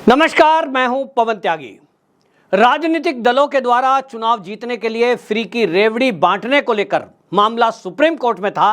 नमस्कार, मैं हूं पवन त्यागी। राजनीतिक दलों के द्वारा चुनाव जीतने के लिए फ्री की रेवड़ी बांटने को लेकर मामला सुप्रीम कोर्ट में था।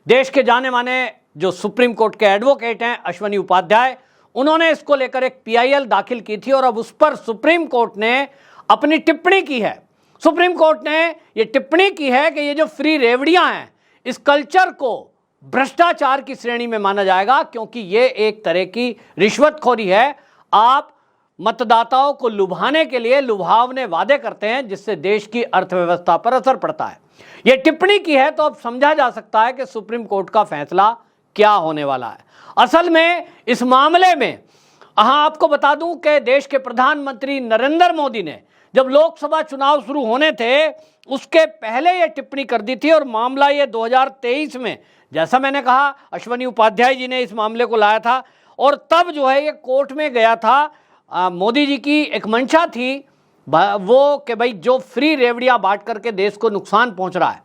देश के जाने माने जो सुप्रीम कोर्ट के एडवोकेट हैं अश्वनी उपाध्याय, उन्होंने इसको लेकर एक पीआईएल दाखिल की थी और अब उस पर सुप्रीम कोर्ट ने अपनी टिप्पणी की है। सुप्रीम कोर्ट ने यह टिप्पणी की है कि ये जो फ्री रेवड़ियां हैं, इस कल्चर को भ्रष्टाचार की श्रेणी में माना जाएगा, क्योंकि ये एक तरह की रिश्वतखोरी है। आप मतदाताओं को लुभाने के लिए लुभावने वादे करते हैं, जिससे देश की अर्थव्यवस्था पर असर पड़ता है। यह टिप्पणी की है तो अब समझा जा सकता है कि सुप्रीम कोर्ट का फैसला क्या होने वाला है। असल में इस मामले में आपको बता दूं कि देश के प्रधानमंत्री नरेंद्र मोदी ने जब लोकसभा चुनाव शुरू होने थे उसके पहले यह टिप्पणी कर दी थी और मामला ये 2023 में, जैसा मैंने कहा, अश्वनी उपाध्याय जी ने इस मामले को लाया था और तब जो है ये कोर्ट में गया था। मोदी जी की एक मंशा थी वो कि भाई जो फ्री रेवड़ियां बांट करके देश को नुकसान पहुंच रहा है,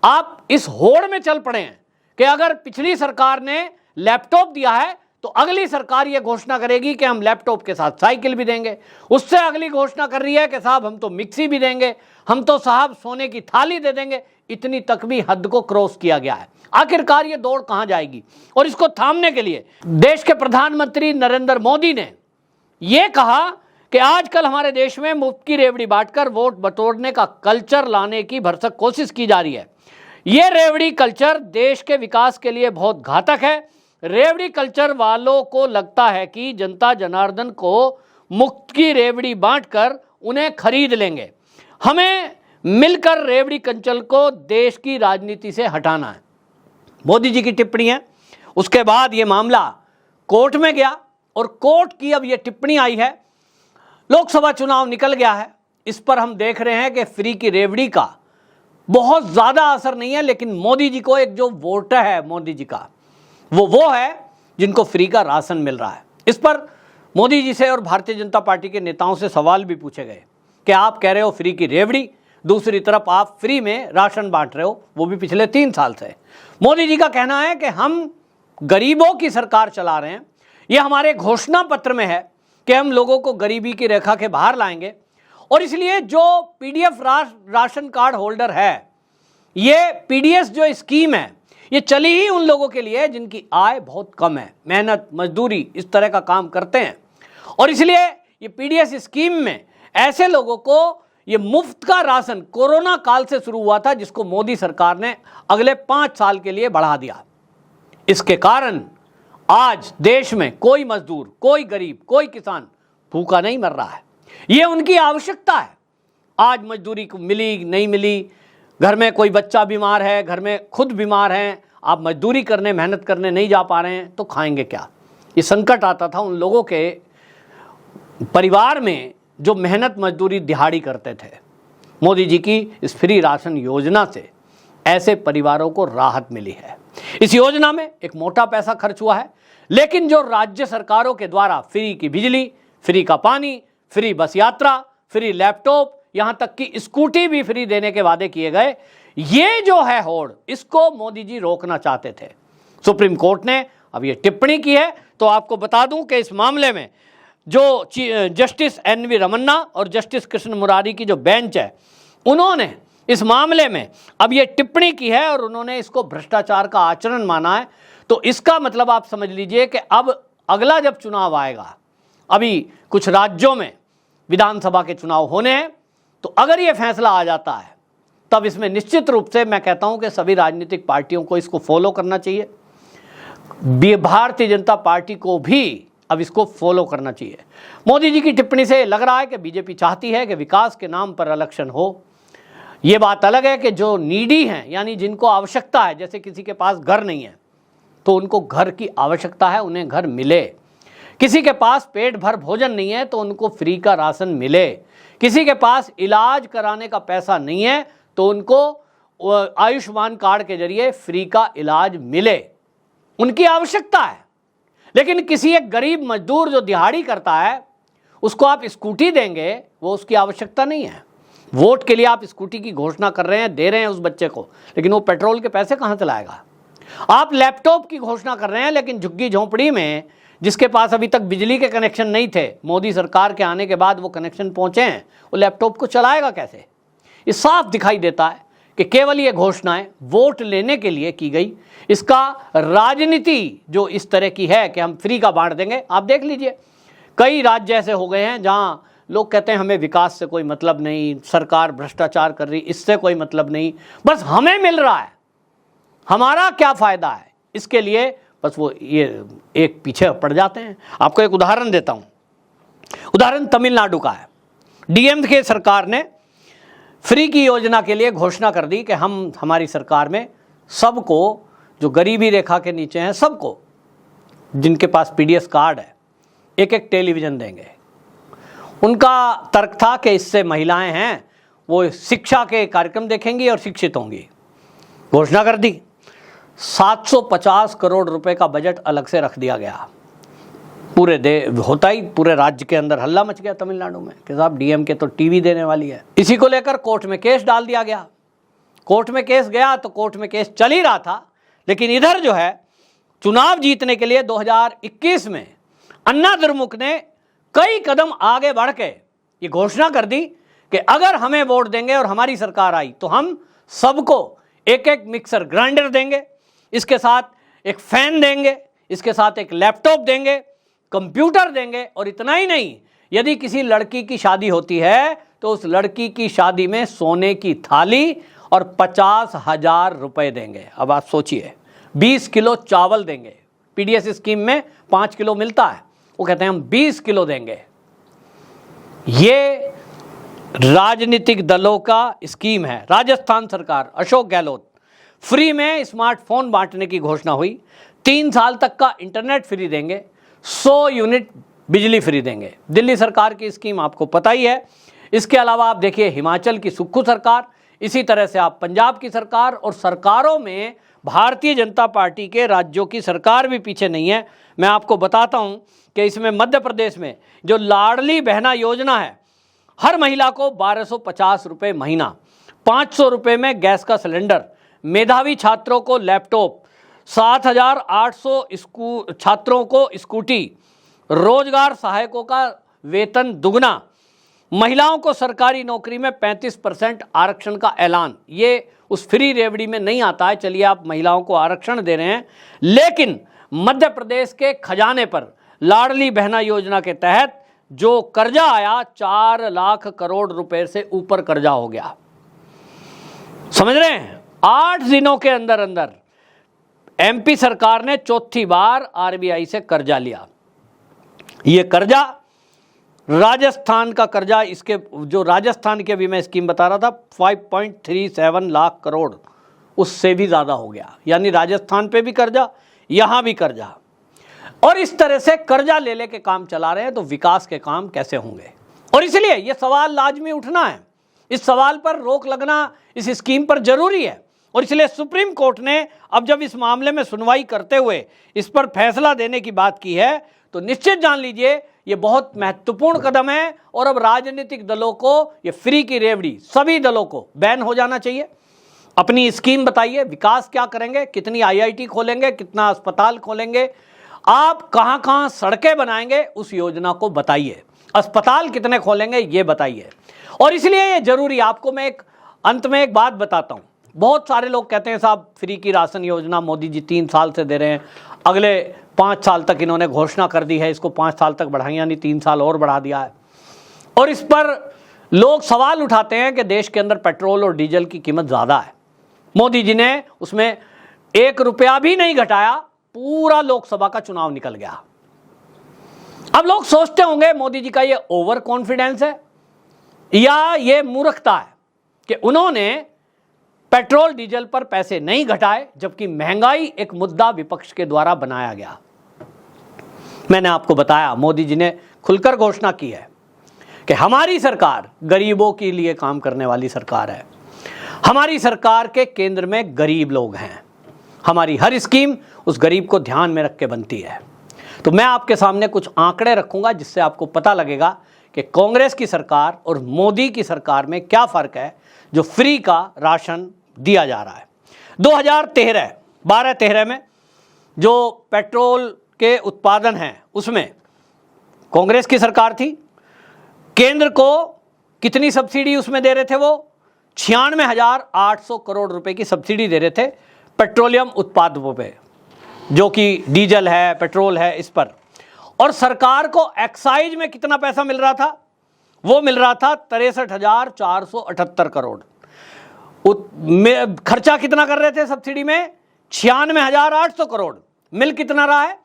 आप इस होड़ में चल पड़े हैं कि अगर पिछली सरकार ने लैपटॉप दिया है तो अगली सरकार ये घोषणा करेगी कि हम लैपटॉप के साथ साइकिल भी देंगे। उससे अगली घोषणा कर रही है कि साहब हम तो मिक्सी भी देंगे, हम तो साहब सोने की थाली दे देंगे। इतनी तक भी हद को क्रॉस किया गया है। आखिरकार ये दौड़ कहां जाएगी? और इसको थामने के लिए देश के प्रधानमंत्री नरेंद्र मोदी ने यह कहा कि आजकल हमारे देश में मुफ्त की रेवड़ी बांटकर वोट बटोरने का कल्चर लाने की भरसक कोशिश की जा रही है। यह रेवड़ी कल्चर देश के विकास के लिए बहुत घातक है। रेवड़ी कल्चर वालों को लगता है कि जनता जनार्दन को मुफ्त की रेवड़ी बांटकर उन्हें खरीद लेंगे। हमें मिलकर रेवड़ी कल्चर को देश की राजनीति से हटाना है। मोदी जी की टिप्पणी है। उसके बाद ये मामला कोर्ट में गया और कोर्ट की अब ये टिप्पणी आई है। लोकसभा चुनाव निकल गया है, इस पर हम देख रहे हैं कि फ्री की रेवड़ी का बहुत ज्यादा असर नहीं है, लेकिन मोदी जी को एक जो वोट है मोदी जी का, वो है जिनको फ्री का राशन मिल रहा है। इस पर मोदी जी से और भारतीय जनता पार्टी के नेताओं से सवाल भी पूछे गए कि आप कह रहे हो फ्री की रेवड़ी, दूसरी तरफ आप फ्री में राशन बांट रहे हो, वो भी पिछले 3 साल से। मोदी जी का कहना है कि हम गरीबों की सरकार चला रहे हैं। यह हमारे घोषणा पत्र में है कि हम लोगों को गरीबी की रेखा के बाहर लाएंगे और इसलिए जो पीडीएफ राशन कार्ड होल्डर है, ये पीडीएस जो स्कीम है, ये चली ही उन लोगों के लिए जिनकी आय बहुत कम है, मेहनत मजदूरी इस तरह का काम करते हैं। और इसलिए ये पीडीएस स्कीम में ऐसे लोगों को ये मुफ्त का राशन कोरोना काल से शुरू हुआ था, जिसको मोदी सरकार ने अगले 5 साल के लिए बढ़ा दिया। इसके कारण आज देश में कोई मजदूर, कोई गरीब, कोई किसान भूखा नहीं मर रहा है। ये उनकी आवश्यकता है। आज मजदूरी को मिली नहीं मिली, घर में कोई बच्चा बीमार है, घर में खुद बीमार हैं, आप मजदूरी करने मेहनत करने नहीं जा पा रहे हैं तो खाएंगे क्या? ये संकट आता था उन लोगों के परिवार में जो मेहनत मजदूरी दिहाड़ी करते थे। मोदी जी की इस फ्री राशन योजना से ऐसे परिवारों को राहत मिली है। इस योजना में एक मोटा पैसा खर्च हुआ है, लेकिन जो राज्य सरकारों के द्वारा फ्री की बिजली, फ्री का पानी, फ्री बस यात्रा, फ्री लैपटॉप, यहां तक कि स्कूटी भी फ्री देने के वादे किए गए, ये जो है होड़, इसको मोदी जी रोकना चाहते थे। सुप्रीम कोर्ट ने अब ये टिप्पणी की है। तो आपको बता दूं कि इस मामले में जो जस्टिस एनवी रमन्ना और जस्टिस कृष्ण मुरारी की जो बेंच है, उन्होंने इस मामले में अब ये टिप्पणी की है और उन्होंने इसको भ्रष्टाचार का आचरण माना है। तो इसका मतलब आप समझ लीजिए कि अब अगला जब चुनाव आएगा, अभी कुछ राज्यों में विधानसभा के चुनाव होने हैं, तो अगर ये फैसला आ जाता है तब इसमें निश्चित रूप से मैं कहता हूं कि सभी राजनीतिक पार्टियों को इसको फॉलो करना चाहिए। भारतीय जनता पार्टी को भी अब इसको फॉलो करना चाहिए। मोदी जी की टिप्पणी से लग रहा है कि बीजेपी चाहती है कि विकास के नाम पर इलेक्शन हो। ये बात अलग है कि जो नीडी हैं, यानी जिनको आवश्यकता है, जैसे किसी के पास घर नहीं है तो उनको घर की आवश्यकता है, उन्हें घर मिले। किसी के पास पेट भर भोजन नहीं है तो उनको फ्री का राशन मिले। किसी के पास इलाज कराने का पैसा नहीं है तो उनको आयुष्मान कार्ड के जरिए फ्री का इलाज मिले, उनकी आवश्यकता है। लेकिन किसी एक गरीब मजदूर जो दिहाड़ी करता है, उसको आप स्कूटी देंगे, वो उसकी आवश्यकता नहीं है। वोट के लिए आप स्कूटी की घोषणा कर रहे हैं, दे रहे हैं उस बच्चे को, लेकिन वो पेट्रोल के पैसे कहां से लाएगा? आप लैपटॉप की घोषणा कर रहे हैं, लेकिन झुग्गी झोंपड़ी में जिसके पास अभी तक बिजली के कनेक्शन नहीं थे, मोदी सरकार के आने के बाद वो कनेक्शन पहुंचे हैं, वो लैपटॉप को चलाएगा कैसे? ये साफ दिखाई देता है कि केवल ये घोषणाएं वोट लेने के लिए की गई। इसका राजनीति जो इस तरह की है कि हम फ्री का बांट देंगे, आप देख लीजिए कई राज्य ऐसे हो गए हैं जहां लोग कहते हैं हमें विकास से कोई मतलब नहीं, सरकार भ्रष्टाचार कर रही, इससे कोई मतलब नहीं, बस हमें मिल रहा है, हमारा क्या फायदा है, इसके लिए बस वो ये एक पीछे पड़ जाते हैं। आपको एक उदाहरण देता हूं, उदाहरण तमिलनाडु का है। डीएमके सरकार ने फ्री की योजना के लिए घोषणा कर दी कि हम हमारी सरकार में सबको जो गरीबी रेखा के नीचे हैं, सबको जिनके पास पीडीएस कार्ड है, एक एक टेलीविज़न देंगे। उनका तर्क था कि इससे महिलाएं हैं वो शिक्षा के कार्यक्रम देखेंगी और शिक्षित होंगी। घोषणा कर दी, 750 करोड़ रुपए का बजट अलग से रख दिया गया। पूरे राज्य के अंदर हल्ला मच गया तमिलनाडु में कि साहब डीएमके तो टीवी देने वाली है। इसी को लेकर कोर्ट में केस डाल दिया गया। कोर्ट में केस गया तो कोर्ट में केस चल ही रहा था, लेकिन इधर जो है चुनाव जीतने के लिए 2021 में अन्ना द्रमुक ने कई कदम आगे बढ़ के ये घोषणा कर दी कि अगर हमें वोट देंगे और हमारी सरकार आई तो हम सबको एक एक मिक्सर ग्राइंडर देंगे, इसके साथ एक फैन देंगे, इसके साथ एक लैपटॉप देंगे, कंप्यूटर देंगे, और इतना ही नहीं, यदि किसी लड़की की शादी होती है तो उस लड़की की शादी में सोने की थाली और 50,000 रुपए देंगे। अब आप सोचिए, 20 किलो चावल देंगे। पीडीएस स्कीम में 5 किलो मिलता है, वो कहते हैं हम 20 किलो देंगे। ये राजनीतिक दलों का स्कीम है। राजस्थान सरकार, अशोक गहलोत, फ्री में स्मार्टफोन बांटने की घोषणा हुई। 3 साल तक का इंटरनेट फ्री देंगे, 100 यूनिट बिजली फ्री देंगे। दिल्ली सरकार की स्कीम आपको पता ही है। इसके अलावा आप देखिए हिमाचल की सुक्खू सरकार, इसी तरह से आप पंजाब की सरकार, और सरकारों में भारतीय जनता पार्टी के राज्यों की सरकार भी पीछे नहीं है। मैं आपको बताता हूं कि इसमें मध्य प्रदेश में जो लाडली बहना योजना है, हर महिला को 1250 रुपये महीना, 500 रुपये में गैस का सिलेंडर, मेधावी छात्रों को लैपटॉप, 7,800 छात्रों को स्कूटी, रोजगार सहायकों का वेतन दुगना, महिलाओं को सरकारी नौकरी में 35% आरक्षण का ऐलान। ये उस फ्री रेवड़ी में नहीं आता है। चलिए आप महिलाओं को आरक्षण दे रहे हैं, लेकिन मध्य प्रदेश के खजाने पर लाडली बहना योजना के तहत जो कर्जा आया, 4 लाख करोड़ रुपए से ऊपर कर्जा हो गया। समझ रहे हैं? 8 दिनों के अंदर अंदर एमपी सरकार ने चौथी बार आरबीआई से कर्जा लिया। ये कर्जा राजस्थान का कर्जा, इसके जो राजस्थान की अभी मैं स्कीम बता रहा था 5.37 लाख करोड़, उससे भी ज़्यादा हो गया। यानी राजस्थान पे भी कर्जा, यहाँ भी कर्जा, और इस तरह से कर्जा ले लेके काम चला रहे हैं, तो विकास के काम कैसे होंगे? और इसलिए ये सवाल लाजमी उठना है। इस सवाल पर रोक लगना इस स्कीम पर जरूरी है। और इसलिए सुप्रीम कोर्ट ने अब जब इस मामले में सुनवाई करते हुए इस पर फैसला देने की बात की है, तो निश्चित जान लीजिए ये बहुत महत्वपूर्ण कदम है। और अब राजनीतिक दलों को ये फ्री की रेवड़ी, सभी दलों को बैन हो जाना चाहिए। अपनी स्कीम बताइए, विकास क्या करेंगे, कितनी आईआईटी खोलेंगे, कितना अस्पताल खोलेंगे, आप कहां कहां सड़कें बनाएंगे, उस योजना को बताइए। अस्पताल कितने खोलेंगे ये बताइए। और इसलिए ये जरूरी, आपको मैं एक अंत में एक बात बताता हूं। बहुत सारे लोग कहते हैं साहब फ्री की राशन योजना मोदी जी 3 साल से दे रहे हैं, अगले 5 साल तक इन्होंने घोषणा कर दी है, इसको 5 साल तक बढ़ाई, यानी 3 साल और बढ़ा दिया है। और इस पर लोग सवाल उठाते हैं कि देश के अंदर पेट्रोल और डीजल की कीमत ज़्यादा है। मोदी जी ने उसमें 1 रुपया भी नहीं घटाया, पूरा लोकसभा का चुनाव निकल गया। अब लोग सोचते होंगे मोदी जी का ये ओवर कॉन्फिडेंस है या ये मूर्खता है कि उन्होंने पेट्रोल डीजल पर पैसे नहीं घटाए, जबकि महंगाई एक मुद्दा विपक्ष के द्वारा बनाया गया। मैंने आपको बताया मोदी जी ने खुलकर घोषणा की है कि हमारी सरकार गरीबों के लिए काम करने वाली सरकार है। हमारी सरकार के केंद्र में गरीब लोग हैं। हमारी हर स्कीम उस गरीब को ध्यान में रख के बनती है। तो मैं आपके सामने कुछ आंकड़े रखूंगा जिससे आपको पता लगेगा कि कांग्रेस की सरकार और मोदी की सरकार में क्या फर्क है जो फ्री का राशन दिया जा रहा है। 2013-12-13 में जो पेट्रोल के उत्पादन हैं उसमें कांग्रेस की सरकार थी। केंद्र को कितनी सब्सिडी उसमें दे रहे थे? वो 96,800 करोड़ रुपए की सब्सिडी दे रहे थे पेट्रोलियम उत्पादों पे, जो कि डीजल है, पेट्रोल है, इस पर। और सरकार को एक्साइज में कितना पैसा मिल रहा था? वो मिल रहा था 63,478 करोड़। खर्चा कितना कर रहे थे सब्सिडी में? 96,800 करोड़। मिल कितना रहा है?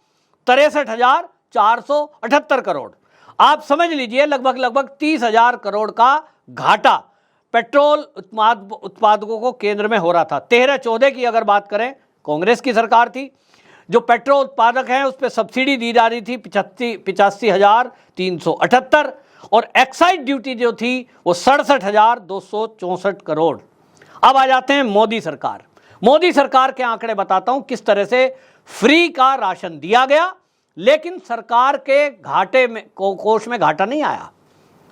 63,478 करोड़। आप समझ लीजिए लगभग 30,000 करोड़ का घाटा पेट्रोल उत्पादकों को केंद्र में हो रहा था। 13-14 की अगर बात करें, कांग्रेस की सरकार थी। जो पेट्रोल उत्पादक हैं उस पर सब्सिडी दी जा रही थी 85,378, और एक्साइज ड्यूटी जो थी वो 67,264 करोड़। अब आ जाते हैं मोदी सरकार। मोदी सरकार के आंकड़े बताता हूं किस तरह से फ्री का राशन दिया गया, लेकिन सरकार के घाटे में कोष में घाटा नहीं आया।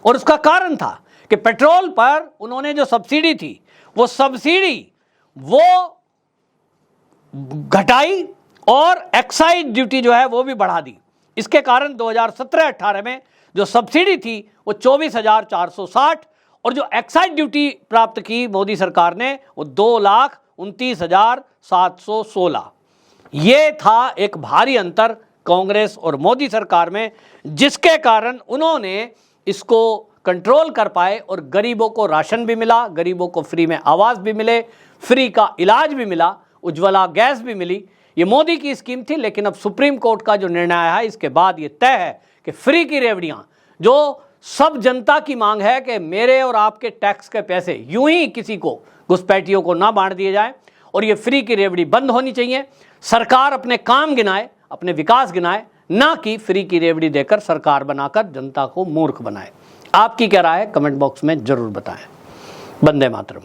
और उसका कारण था कि पेट्रोल पर उन्होंने जो सब्सिडी थी वो सब्सिडी वो घटाई और एक्साइज ड्यूटी जो है वो भी बढ़ा दी। इसके कारण 2017-18 में जो सब्सिडी थी वो 24,460, और जो एक्साइज ड्यूटी प्राप्त की मोदी सरकार ने वो 2,29,716। ये था एक भारी अंतर कांग्रेस और मोदी सरकार में, जिसके कारण उन्होंने इसको कंट्रोल कर पाए और गरीबों को राशन भी मिला, गरीबों को फ्री में आवास भी मिले, फ्री का इलाज भी मिला, उज्ज्वला गैस भी मिली। ये मोदी की स्कीम थी। लेकिन अब सुप्रीम कोर्ट का जो निर्णय आया है, इसके बाद ये तय है कि फ्री की रेवड़ियां, जो सब जनता की मांग है कि मेरे और आपके टैक्स के पैसे यूं ही किसी को, घुसपैठियों को ना बांट दिए जाए, और ये फ्री की रेवड़ी बंद होनी चाहिए। सरकार अपने काम गिनाए, अपने विकास गिनाए, ना कि फ्री की रेवड़ी देकर सरकार बनाकर जनता को मूर्ख बनाए। आपकी क्या राय है? कमेंट बॉक्स में जरूर बताएं। वंदे मातरम।